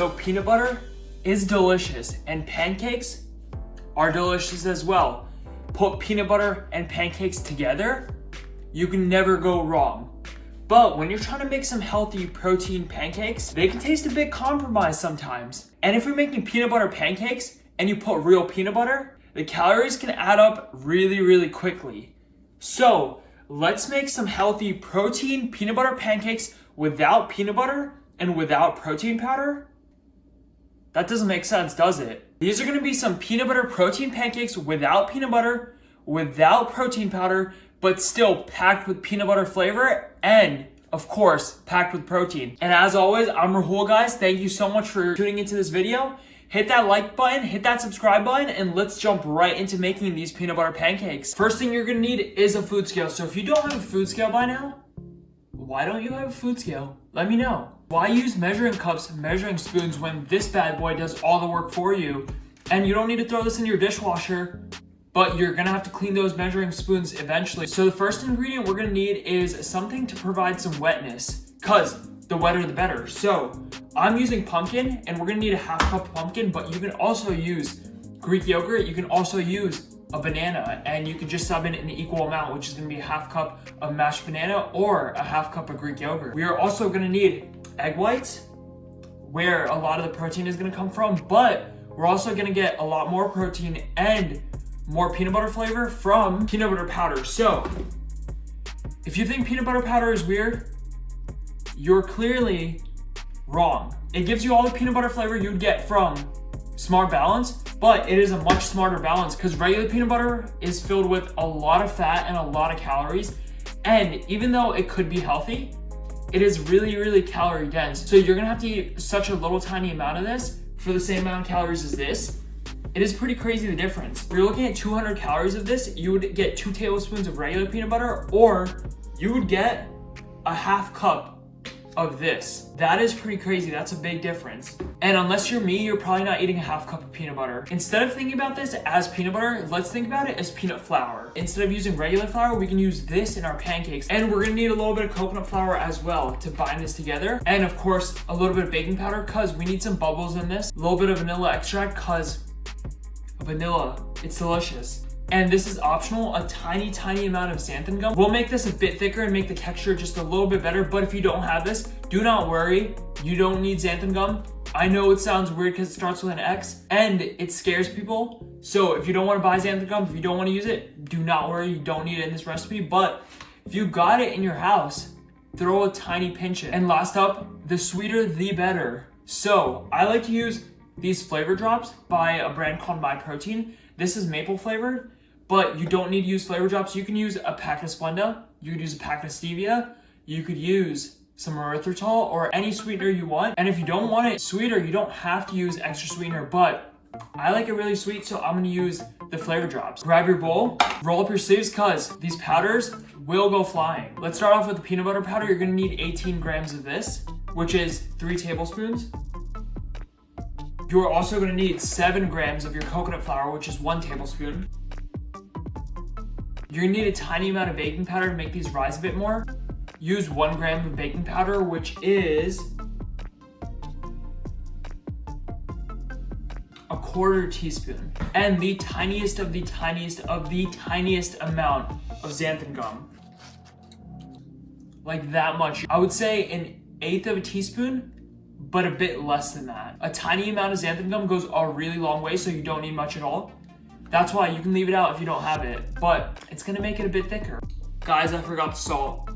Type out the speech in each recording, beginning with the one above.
So peanut butter is delicious and pancakes are delicious as well. Put peanut butter and pancakes together, you can never go wrong. But when you're trying to make some healthy protein pancakes, they can taste a bit compromised sometimes. And if you're making peanut butter pancakes and you put real peanut butter, the calories can add up really quickly. So let's make some healthy protein peanut butter pancakes without peanut butter and without protein powder. That doesn't make sense, does it? These are gonna be some peanut butter protein pancakes without peanut butter, without protein powder, but still packed with peanut butter flavor and, of course, packed with protein. And as always, I'm Rahul, guys. Thank you so much for tuning into this video. Hit that like button, hit that subscribe button, and let's jump right into making these peanut butter pancakes. First thing you're gonna need is a food scale. So if you don't have a food scale by now, why don't you have a food scale? Let me know. Why use measuring cups, measuring spoons when this bad boy does all the work for you? And you don't need to throw this in your dishwasher, but you're gonna have to clean those measuring spoons eventually. So the first ingredient we're gonna need is something to provide some wetness, cause the wetter the better. So I'm using pumpkin, and we're gonna need a 1/2 cup pumpkin, but you can also use Greek yogurt, you can also use a banana, and you can just sub in an equal amount, which is gonna be a 1/2 cup of mashed banana or a 1/2 cup of Greek yogurt. We are also gonna need egg whites, where a lot of the protein is gonna come from, but we're also gonna get a lot more protein and more peanut butter flavor from peanut butter powder. So if you think peanut butter powder is weird, you're clearly wrong. It gives you all the peanut butter flavor you'd get from Smart Balance, but it is a much smarter balance because regular peanut butter is filled with a lot of fat and a lot of calories. And even though it could be healthy, it is really calorie dense. So you're gonna have to eat such a little tiny amount of this for the same amount of calories as this. It is pretty crazy the difference. If you're looking at 200 calories of this, you would get 2 tablespoons of regular peanut butter, or you would get a 1/2 cup of this. That is pretty crazy. That's a big difference. And unless you're me, you're probably not eating a 1/2 cup of peanut butter. Instead of thinking about this as peanut butter, let's think about it as peanut flour. Instead of using regular flour, we can use this in our pancakes. And we're gonna need a little bit of coconut flour as well to bind this together. And of course, a little bit of baking powder cause we need some bubbles in this. A little bit of vanilla extract cause vanilla, it's delicious. And this is optional, a tiny amount of xanthan gum. We'll make this a bit thicker and make the texture just a little bit better, but if you don't have this, do not worry. You don't need xanthan gum. I know it sounds weird because it starts with an X and it scares people. So if you don't want to buy xanthan gum, if you don't want to use it, do not worry, you don't need it in this recipe. But if you got it in your house, throw a tiny pinch in. And last up, the sweeter the better. So I like to use these flavor drops by a brand called My Protein. This is maple flavored, but you don't need to use flavor drops. You can use a pack of Splenda, you could use a pack of stevia, you could use some erythritol or any sweetener you want. And if you don't want it sweeter, you don't have to use extra sweetener, but I like it really sweet, so I'm gonna use the flavor drops. Grab your bowl, roll up your sleeves, cause these powders will go flying. Let's start off with the peanut butter powder. You're gonna need 18 grams of this, which is 3 tablespoons. You're also gonna need 7 grams of your coconut flour, which is 1 tablespoon. You're gonna need a tiny amount of baking powder to make these rise a bit more. Use 1 gram of baking powder, which is a 1/4 teaspoon. And the tiniest of the tiniest amount of xanthan gum. Like that much. I would say 1/8 of a teaspoon, but a bit less than that. A tiny amount of xanthan gum goes a really long way, so you don't need much at all. That's why you can leave it out if you don't have it, but it's gonna make it a bit thicker. Guys, I forgot the salt.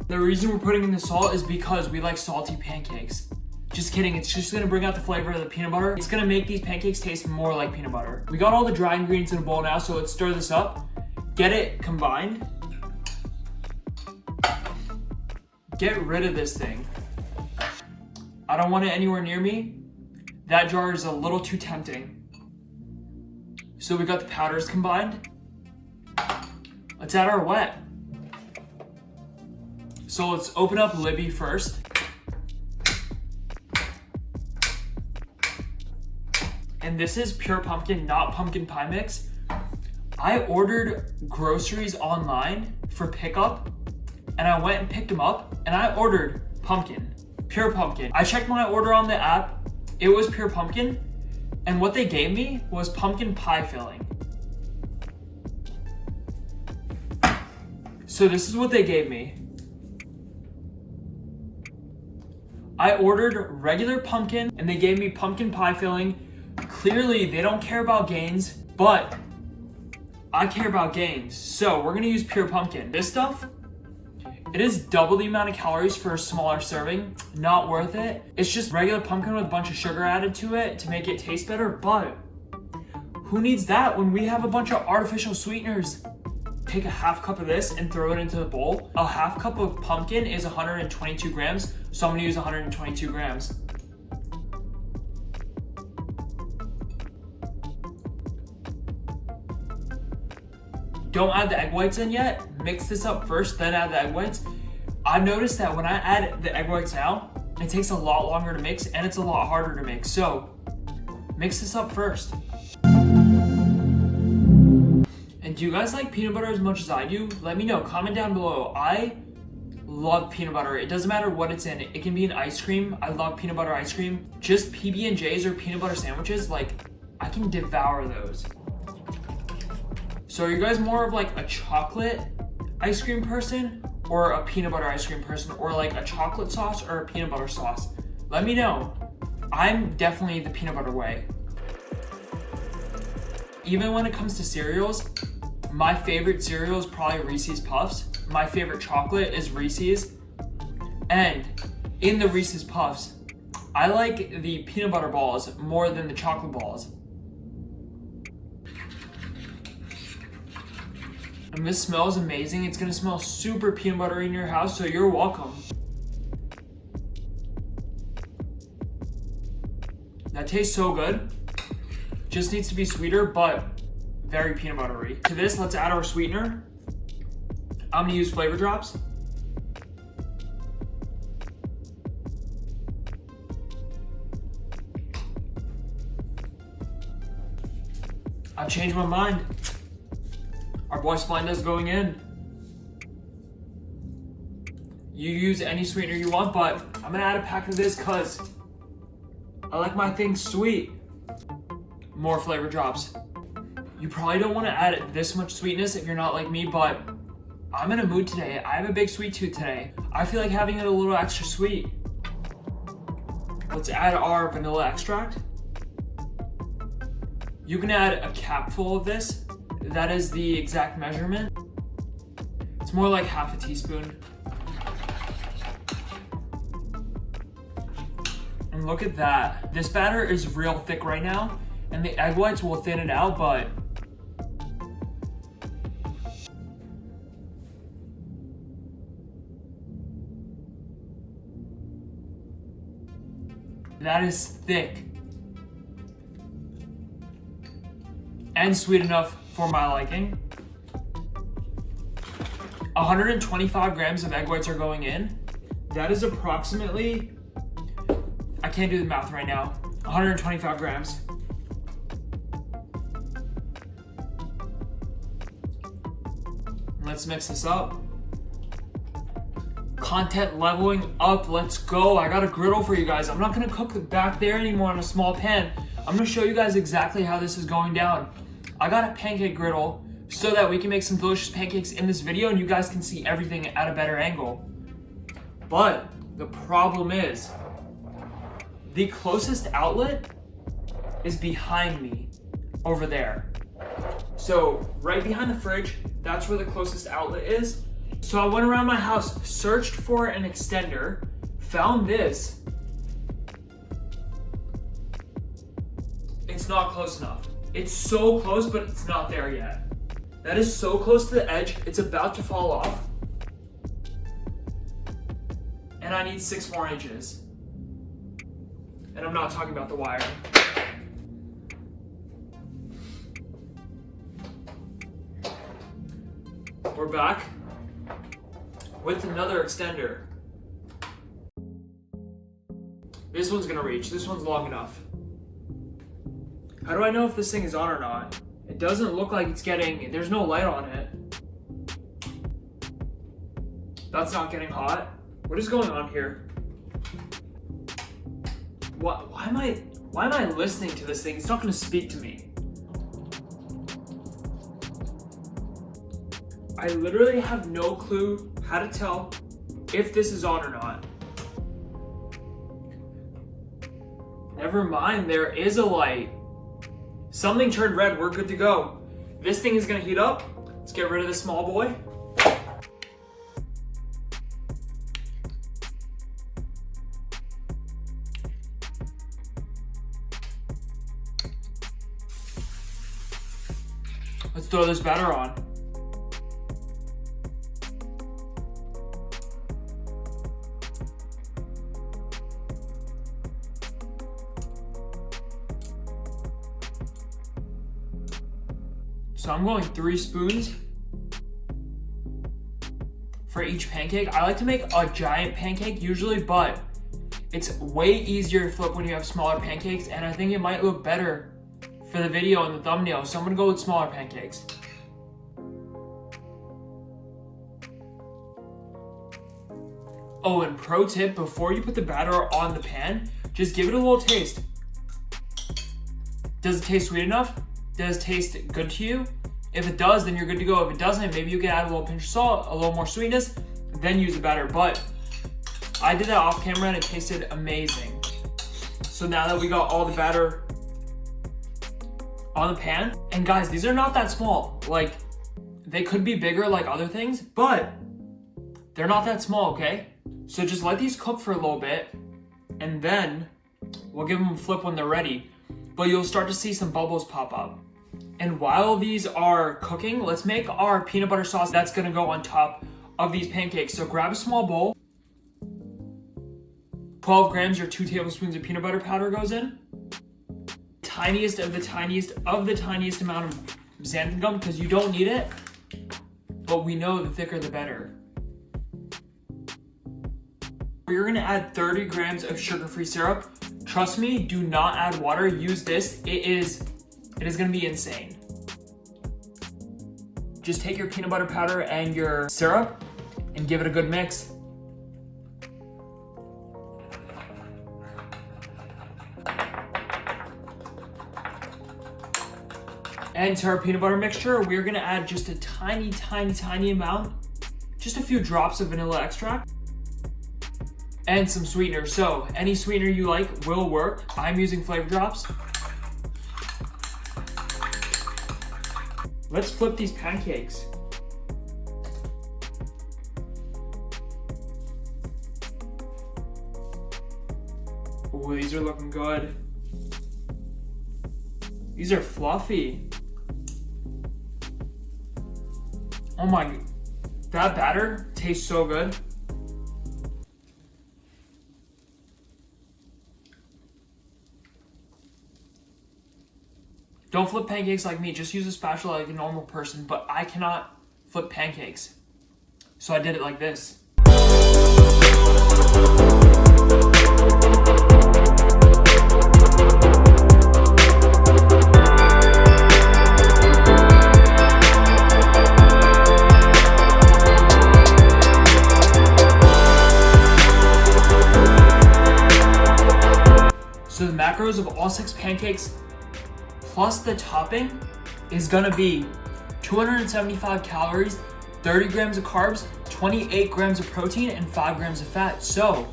The reason we're putting in the salt is because we like salty pancakes. Just kidding, it's just gonna bring out the flavor of the peanut butter. It's gonna make these pancakes taste more like peanut butter. We got all the dry ingredients in a bowl now, so let's stir this up. Get it combined. Get rid of this thing. I don't want it anywhere near me. That jar is a little too tempting. So we got the powders combined. Let's add our wet. So let's open up Libby first. And this is pure pumpkin, not pumpkin pie mix. I ordered groceries online for pickup and I went and picked them up, and I ordered pumpkin, pure pumpkin. I checked my order on the app, it was pure pumpkin, and what they gave me was pumpkin pie filling. So this is what they gave me. I ordered regular pumpkin, and they gave me pumpkin pie filling. Clearly, they don't care about gains, but I care about gains. So we're gonna use pure pumpkin. This stuff, it is double the amount of calories for a smaller serving. Not worth it. It's just regular pumpkin with a bunch of sugar added to it to make it taste better, but who needs that when we have a bunch of artificial sweeteners? Take a half cup of this and throw it into the bowl. A half cup of pumpkin is 122 grams, so I'm gonna use 122 grams. Don't add the egg whites in yet. Mix this up first, then add the egg whites. I've noticed that when I add the egg whites now, it takes a lot longer to mix and it's a lot harder to mix. So mix this up first. And do you guys like peanut butter as much as I do? Let me know, comment down below. I love peanut butter. It doesn't matter what it's in. It can be an ice cream. I love peanut butter ice cream. Just PB&Js or peanut butter sandwiches, like I can devour those. So are you guys more of like a chocolate ice cream person or a peanut butter ice cream person, or like a chocolate sauce or a peanut butter sauce? Let me know. I'm definitely the peanut butter way. Even when it comes to cereals, my favorite cereal is probably Reese's Puffs. My favorite chocolate is Reese's. And in the Reese's Puffs, I like the peanut butter balls more than the chocolate balls. And this smells amazing. It's gonna smell super peanut buttery in your house, so you're welcome. That tastes so good. Just needs to be sweeter, but very peanut buttery. To this, let's add our sweetener. I'm gonna use flavor drops. I've changed my mind. Our boy Splenda's going in. You use any sweetener you want, but I'm gonna add a pack of this because I like my things sweet. More flavor drops. You probably don't want to add this much sweetness if you're not like me, but I'm in a mood today. I have a big sweet tooth today. I feel like having it a little extra sweet. Let's add our vanilla extract. You can add a capful of this. That is the exact measurement. It's more like half a teaspoon. And look at that. This batter is real thick right now, and the egg whites will thin it out, but that is thick and sweet enough for my liking. 125 grams of egg whites are going in. That is approximately, I can't do the math right now, 125 grams. Let's mix this up. Content leveling up, let's go. I got a griddle for you guys. I'm not gonna cook back there anymore on a small pan. I'm gonna show you guys exactly how this is going down. I got a pancake griddle so that we can make some delicious pancakes in this video and you guys can see everything at a better angle. But the problem is, the closest outlet is behind me over there. So right behind the fridge, that's where the closest outlet is. So I went around my house, searched for an extender, found this. It's not close enough. It's so close, but it's not there yet. That is so close to the edge, it's about to fall off. And I need 6 more inches. And I'm not talking about the wire. We're back with another extender. This one's gonna reach. This one's long enough. How do I know if this thing is on or not? It doesn't look like it's getting, there's no light on it. That's not getting hot. What is going on here? Why am I listening to this thing? It's not gonna speak to me. I literally have no clue how to tell if this is on or not. Never mind, there is a light. Something turned red, we're good to go. This thing is gonna heat up. Let's get rid of this small boy. Let's throw this batter on. So I'm going 3 spoons for each pancake. I like to make a giant pancake usually, but it's way easier to flip when you have smaller pancakes, and I think it might look better for the video and the thumbnail, so I'm gonna go with smaller pancakes. Oh, and pro tip, before you put the batter on the pan, just give it a little taste. Does it taste sweet enough? Does it taste good to you? If it does, then you're good to go. If it doesn't, maybe you can add a little pinch of salt, a little more sweetness, then use the batter. But I did that off camera and it tasted amazing. So now that we got all the batter on the pan, and guys, these are not that small. Like, they could be bigger like other things, but they're not that small, okay? So just let these cook for a little bit, and then we'll give them a flip when they're ready. But you'll start to see some bubbles pop up. And while these are cooking, let's make our peanut butter sauce that's gonna go on top of these pancakes. So grab a small bowl. 12 grams or 2 tablespoons of peanut butter powder goes in. Tiniest of the tiniest of the tiniest amount of xanthan gum, because you don't need it, but we know the thicker the better. We're gonna add 30 grams of sugar-free syrup. Trust me, do not add water. Use this. It is gonna be insane. Just take your peanut butter powder and your syrup and give it a good mix. And to our peanut butter mixture, we're gonna add just a tiny, tiny, tiny amount, just a few drops of vanilla extract, and some sweetener. So any sweetener you like will work. I'm using flavor drops. Let's flip these pancakes. Ooh, these are looking good. These are fluffy. Oh my, that batter tastes so good. Don't flip pancakes like me, just use a spatula like a normal person, but I cannot flip pancakes. So I did it like this. So the macros of all 6 pancakes plus the topping is gonna be 275 calories, 30 grams of carbs, 28 grams of protein, and 5 grams of fat. So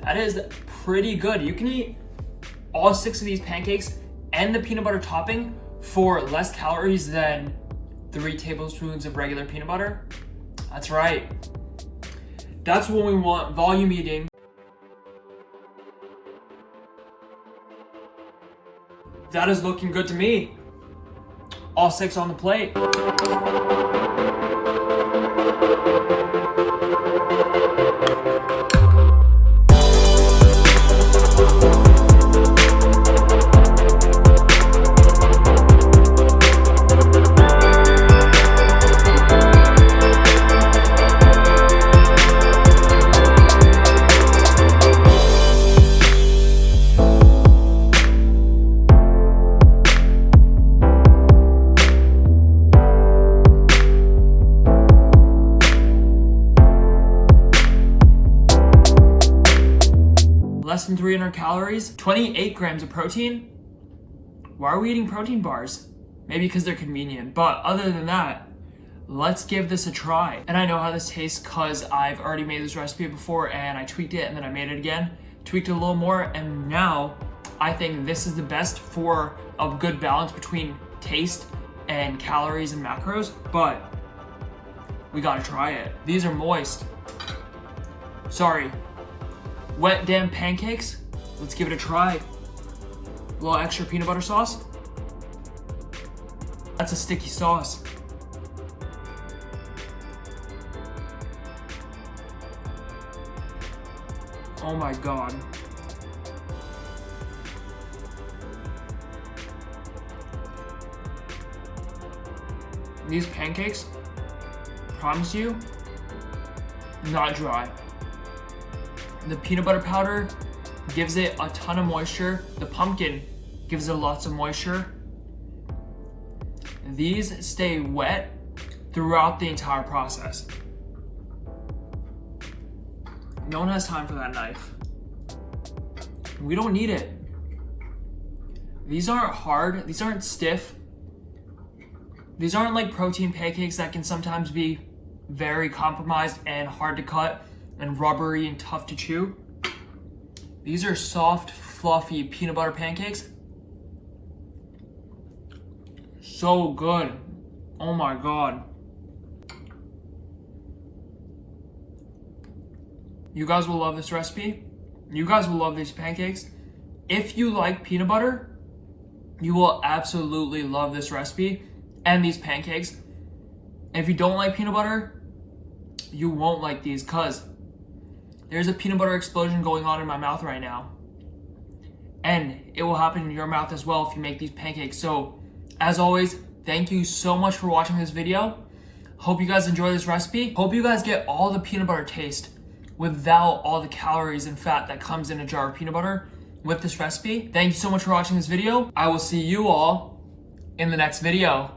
that is pretty good. You can eat all 6 of these pancakes and the peanut butter topping for less calories than 3 tablespoons of regular peanut butter. That's right. That's what we want, volume eating. That is looking good to me. All 6 on the plate. less than 300 calories, 28 grams of protein. Why are we eating protein bars? Maybe because they're convenient, but other than that, let's give this a try. And I know how this tastes because I've already made this recipe before and I tweaked it and then I made it again, tweaked it a little more, and now I think this is the best for a good balance between taste and calories and macros, but we gotta try it. These are moist. Sorry, wet damn pancakes. Let's give it a try. A little extra peanut butter sauce. That's a sticky sauce. Oh my God. These pancakes, promise you, not dry. The peanut butter powder gives it a ton of moisture. The pumpkin gives it lots of moisture. These stay wet throughout the entire process. No one has time for that knife. We don't need it. These aren't hard, these aren't stiff. These aren't like protein pancakes that can sometimes be very compromised and hard to cut and rubbery and tough to chew. These are soft, fluffy peanut butter pancakes. So good. Oh my God. You guys will love this recipe. You guys will love these pancakes. If you like peanut butter, you will absolutely love this recipe and these pancakes. If you don't like peanut butter, you won't like these because there's a peanut butter explosion going on in my mouth right now. And it will happen in your mouth as well if you make these pancakes. So, as always, thank you so much for watching this video. Hope you guys enjoy this recipe. Hope you guys get all the peanut butter taste without all the calories and fat that comes in a jar of peanut butter with this recipe. Thank you so much for watching this video. I will see you all in the next video.